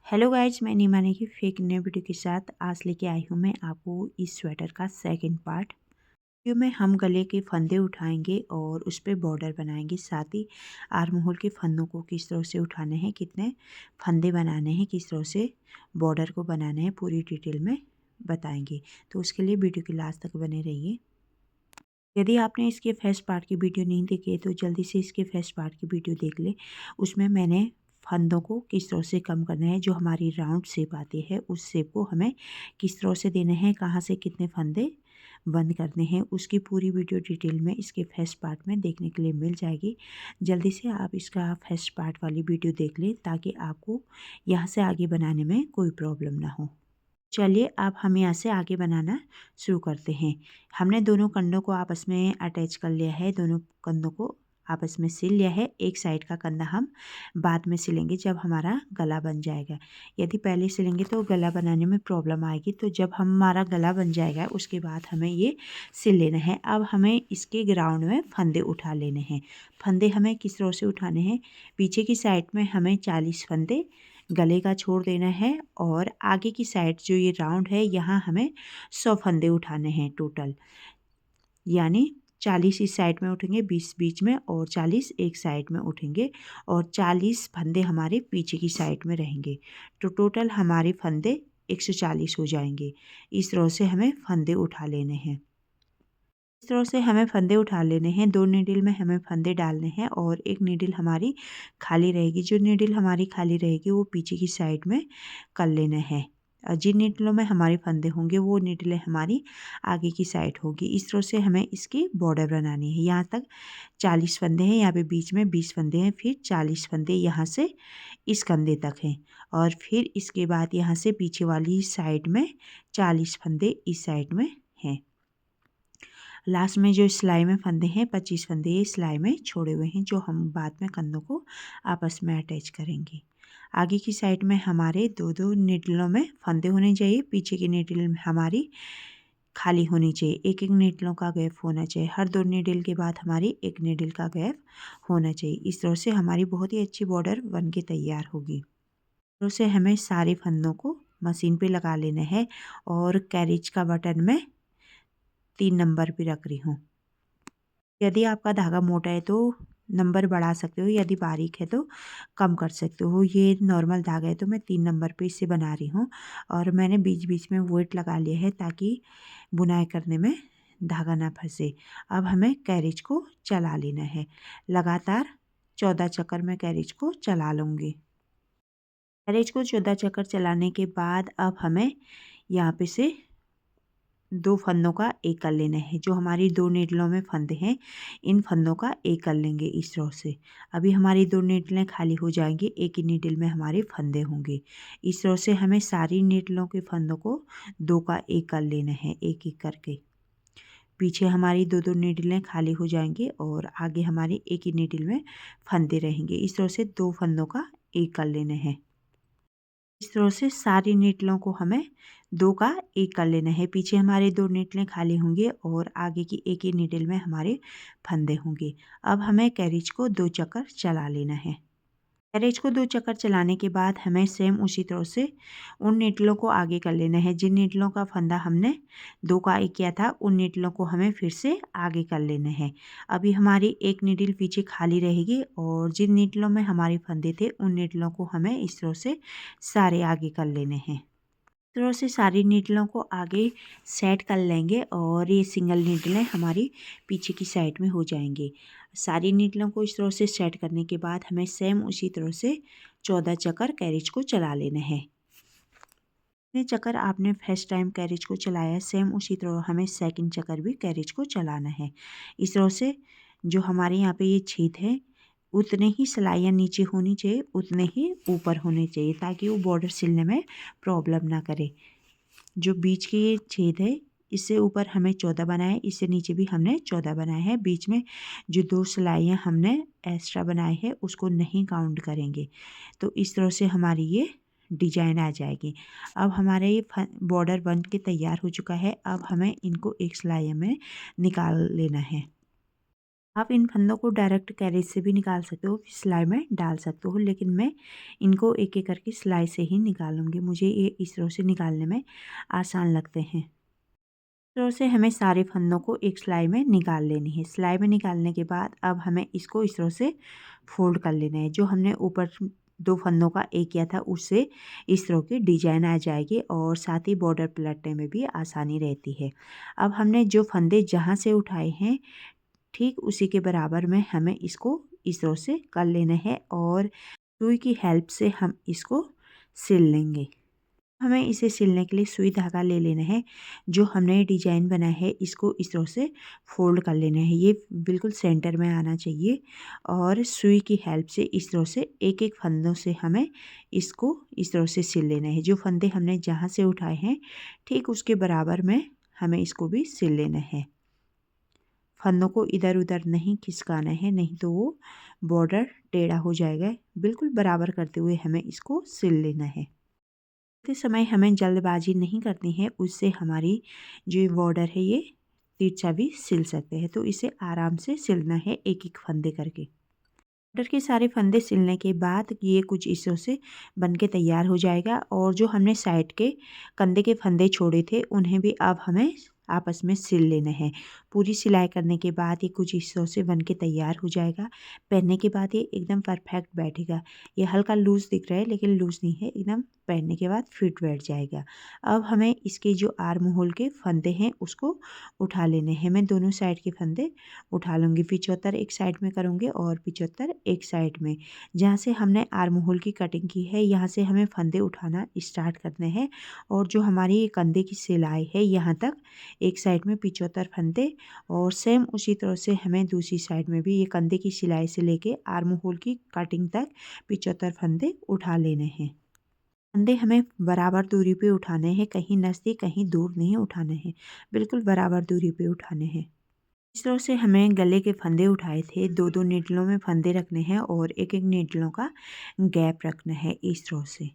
Hello guys, मैं नीमाने की fake नए वीडियो के साथ आज लेके आई हूँ मैं आपको इस स्वेटर का सेकंड पार्ट। वीडियो में हम गले के फंदे उठाएंगे और उस पर बॉर्डर बनाएंगे, साथ ही आर्म होल के फंदों को किस तरह से उठाने हैं, कितने फंदे बनाने हैं, किस तरह से बॉर्डर को बनाना है, पूरी डिटेल में बताएंगे। तो उसके लिए वीडियो के लास्ट तक बने रहिए। यदि आपने इसके फर्स्ट पार्ट की वीडियो नहीं देखी है तो जल्दी से इसके फर्स्ट पार्ट की वीडियो देख ले। उसमें मैंने फंदों को किस तरह से कम करना है, जो हमारी राउंड शेप आती है उस शेप को हमें किस तरह से देने हैं, कहाँ से कितने फंदे बंद करने हैं, उसकी पूरी वीडियो डिटेल में इसके फर्स्ट पार्ट में देखने के लिए मिल जाएगी। जल्दी से आप इसका फर्स्ट पार्ट वाली वीडियो देख लें ताकि आपको यहाँ से आगे बनाने में कोई प्रॉब्लम ना हो। चलिए अब हम यहाँ से आगे बनाना शुरू करते हैं। हमने दोनों कंधों को आपस में अटैच कर लिया है, दोनों कंधों को आपस में सिल लिया है। एक साइड का कंधा हम बाद में सिलेंगे जब हमारा गला बन जाएगा। यदि पहले सिलेंगे तो गला बनाने में प्रॉब्लम आएगी, तो जब हमारा गला बन जाएगा उसके बाद हमें ये सिल लेना है। अब हमें इसके ग्राउंड में फंदे उठा लेने हैं। फंदे हमें किस तरह से उठाने हैं, पीछे की साइड में हमें 40 फंदे गले का छोड़ देना है और आगे की साइड जो ये राउंड है यहाँ हमें 100 फंदे उठाने हैं टोटल। यानी 40 इस साइड में उठेंगे, 20 बीच में और 40 एक साइड में उठेंगे और 40 फंदे हमारे पीछे की साइड में रहेंगे। तो टोटल हमारे फंदे 140 हो जाएंगे। इस तरह से हमें फंदे उठा लेने हैं। इस तरह से हमें फंदे उठा लेने हैं। 2 नीडल में हमें फंदे डालने हैं और एक नीडल हमारी खाली रहेगी। जो नीडल हमारी खाली रहेगी वो पीछे की साइड में कर लेना है। जिन नीडलों में हमारे फंदे होंगे वो नीडलें हमारी आगे की साइड होगी। इस तरह से हमें इसकी बॉर्डर बनानी है। यहाँ तक 40 फंदे हैं, यहाँ पे बीच में 20 फंदे हैं, फिर 40 फंदे यहाँ से इस कंधे तक हैं और फिर इसके बाद यहाँ से पीछे वाली साइड में 40 फंदे इस साइड में हैं। लास्ट में जो सिलाई में फंदे हैं 25 फंदे ये सिलाई में छोड़े हुए हैं, जो हम बाद में कंधों को आपस में अटैच करेंगे। आगे की साइड में हमारे 2-2 नीडलों में फंदे होने चाहिए। पीछे की नीडल हमारी खाली होनी चाहिए। एक एक नीडलों का गैप होना चाहिए। हर 2 नीडल के बाद हमारी एक नीडल का गैप होना चाहिए। इस तरह से हमारी बहुत ही अच्छी बॉर्डर बन के तैयार होगी। इस तरह से हमें सारे फंदों को मशीन पे लगा लेना है और कैरिज का बटन में 3 नंबर पे रख रही हूँ। यदि आपका धागा मोटा है तो नंबर बढ़ा सकते हो, यदि बारीक है तो कम कर सकते हो। ये नॉर्मल धागा है तो मैं 3 नंबर पे इसे बना रही हूँ और मैंने बीच बीच में वेट लगा लिया है ताकि बुनाई करने में धागा ना फंसे। अब हमें कैरिज को चला लेना है। लगातार 14 चक्कर में कैरिज को चला लूँगी। कैरिज को 14 चक्कर चलाने के बाद अब हमें यहाँ पे से 2 फंदों का एक कर लेना है। जो हमारी 2 नीडलों में फंदे हैं इन फंदों का एक कर लेंगे इस तरह से। अभी हमारी 2 नीडलें खाली हो जाएंगी, एक ही नीडल में हमारे फंदे होंगे। इस तरह से हमें सारी नीडलों के फंदों को 2 का एक कर लेना है, एक एक करके। पीछे हमारी 2-2 नीडलें खाली हो जाएंगी और आगे हमारी एक ही नीडल में फंदे रहेंगे। इस तरह से 2 फंदों का एक कर लेना है। इस तरह से सारी नीडलों को हमें 2 का एक कर लेना है। पीछे हमारे 2 नीडलें खाली होंगे और आगे की एक ही नीडल में हमारे फंदे होंगे। अब हमें कैरिज को 2 चक्कर चला लेना है। कैरिज को 2 चक्कर चलाने के बाद हमें सेम उसी तरह से उन नीडलों को आगे कर लेना है। जिन नीडलों का फंदा हमने 2 का एक किया था उन नीडलों को हमें फिर से आगे कर लेना है। अभी हमारी एक नीडल पीछे खाली रहेगी और जिन नीडलों में हमारे फंदे थे उन नीडलों को हमें इस तरह से सारे आगे कर लेने हैं। इस तरह से सारी नीडलों को आगे सेट कर लेंगे और ये सिंगल नीडलें हमारी पीछे की साइड में हो जाएंगी। सारी नीडलों को इस तरह से सेट करने के बाद हमें सेम उसी तरह से 14 चक्कर कैरिज को चला लेना है। जितने चक्कर आपने फर्स्ट टाइम कैरिज को चलाया सेम उसी तरह हमें सेकंड चक्कर भी कैरिज को चलाना है। इस तरह से जो हमारे यहाँ पे ये छेद है उतने ही सिलाइयाँ नीचे होनी चाहिए, उतने ही ऊपर होने चाहिए ताकि वो बॉर्डर सिलने में प्रॉब्लम ना करे। जो बीच के ये छेद है इससे ऊपर हमें 14 बनाए, इससे नीचे भी हमने 14 बनाए हैं। बीच में जो 2 सिलाइयाँ हमने एक्स्ट्रा बनाए हैं उसको नहीं काउंट करेंगे। तो इस तरह से हमारी ये डिजाइन आ जाएगी। अब हमारे ये बॉर्डर बन के तैयार हो चुका है। अब हमें इनको एक सिलाई में निकाल लेना है। आप इन फंदों को डायरेक्ट कैरेज से भी निकाल सकते हो, फिर सिलाई में डाल सकते हो, लेकिन मैं इनको एक एक करके सिलाई से ही निकालूंगी। मुझे ये इस तरह से निकालने में आसान लगते हैं। इस तरह से हमें सारे फंदों को एक सिलाई में निकाल लेनी है। सिलाई में निकालने के बाद अब हमें इसको इस तरह से फोल्ड कर लेना है। जो हमने ऊपर 2 फंदों का एक किया था उससे इस तरह की डिजाइन आ जाएगी और साथ ही बॉर्डर पलटने में भी आसानी रहती है। अब हमने जो फंदे जहाँ से उठाए हैं ठीक उसी के बराबर में हमें इसको इस तरह से कर लेना है और सुई की हेल्प से हम इसको सिल लेंगे। हमें इसे सिलने के लिए सुई धागा ले लेना है। जो हमने डिजाइन बनाया है इसको इस तरह से फोल्ड कर लेना है। ये बिल्कुल सेंटर में आना चाहिए और सुई की हेल्प से इस तरह से एक एक फंदों से हमें इसको इस तरह से सिल लेना है। जो फंदे हमने जहाँ से उठाए हैं ठीक उसके बराबर में हमें इसको भी सिल लेना है। फंदों को इधर उधर नहीं खिसकाना है, नहीं तो वो बॉर्डर टेढ़ा हो जाएगा। बिल्कुल बराबर करते हुए हमें इसको सिल लेना है। सिलते समय हमें जल्दबाजी नहीं करनी है, उससे हमारी जो बॉर्डर है ये तिरछा भी सिल सकते हैं। तो इसे आराम से सिलना है एक एक फंदे करके। बॉर्डर के सारे फंदे सिलने के बाद ये कुछ इस तरह से बन के तैयार हो जाएगा। और जो हमने साइड के कंधे के फंदे छोड़े थे उन्हें भी अब हमें आपस में सिल लेना है। पूरी सिलाई करने के बाद ये कुछ इस तरह से बन के तैयार हो जाएगा। पहनने के बाद ये एकदम परफेक्ट बैठेगा। ये हल्का लूज़ दिख रहा है लेकिन लूज़ नहीं है, एकदम पहनने के बाद फिट बैठ जाएगा। अब हमें इसके जो आर्म होल के फंदे हैं उसको उठा लेने हैं। मैं दोनों साइड के फंदे उठा लूँगी। 75 एक साइड में करूँगी और 75 एक साइड में। जहाँ से हमने आर्म होल की कटिंग की है यहाँ से हमें फंदे उठाना स्टार्ट करने हैं और जो हमारी ये कंधे की सिलाई है यहाँ तक एक साइड में 75 फंदे और सेम उसी तरह से हमें दूसरी साइड में भी ये कंधे की सिलाई से लेके आर्म होल की कटिंग तक 75 फंदे उठा लेने हैं। फंदे हमें बराबर दूरी पे उठाने हैं, कहीं नज़दीक कहीं दूर नहीं उठाने हैं, बिल्कुल बराबर दूरी पे उठाने हैं। इस तरह से हमें गले के फंदे उठाए थे, 2-2 नीडलों में फंदे रखने हैं और एक-एक नीडलों का गैप रखना है इस तरह से।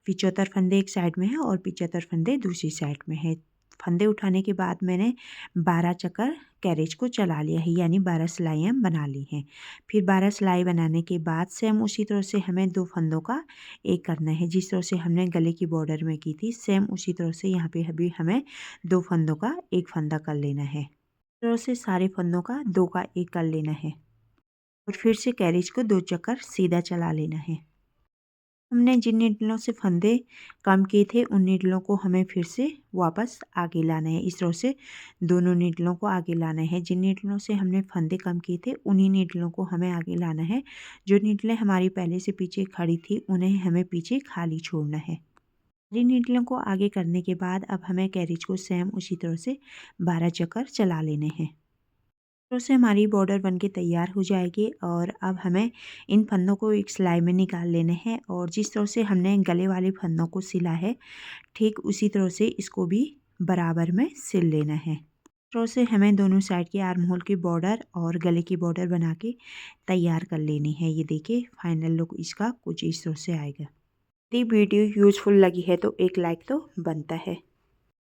75 फंदे एक साइड में है और 75 फंदे दूसरी साइड में है। फंदे उठाने के बाद मैंने 12 चक्कर कैरेज को चला लिया है, यानी 12 सिलाइयाँ बना ली हैं। फिर 12 सिलाई बनाने के बाद सेम उसी तरह से हमें 2 फंदों का एक करना है। जिस तरह से हमने गले की बॉर्डर में की थी सेम उसी तरह से यहाँ पे भी हमें 2 फंदों का एक फंदा कर लेना है। इस तरह से सारे फंदों का 2 का एक कर लेना है और फिर से कैरेज को 2 चक्कर सीधा चला लेना है। हमने जिन नीडलों से फंदे कम किए थे उन नीडलों को हमें फिर से वापस आगे लाना है। इस तरह से दोनों नीडलों को आगे लाना है। जिन नीडलों से हमने फंदे कम किए थे उन्हीं नीडलों को हमें आगे लाना है। जो नीडलें हमारी पहले से पीछे खड़ी थी उन्हें हमें पीछे खाली छोड़ना है। सारी नीडलों को आगे करने के बाद अब हमें कैरेज को सेम उसी तरह से 12 चक्कर चला लेने हैं। तो से हमारी बॉर्डर बनके तैयार हो जाएगी और अब हमें इन फंदों को एक सिलाई में निकाल लेने हैं और जिस तरह से हमने गले वाले फंदों को सिला है ठीक उसी तरह से इसको भी बराबर में सिल लेना है। इस तरह से हमें दोनों साइड के आर्म होल की बॉर्डर और गले की बॉर्डर बना के तैयार कर लेनी है। ये देखिए फाइनल लुक इसका कुछ इस तरह से आएगा। यदि वीडियो यूज़फुल लगी है तो एक लाइक तो बनता है।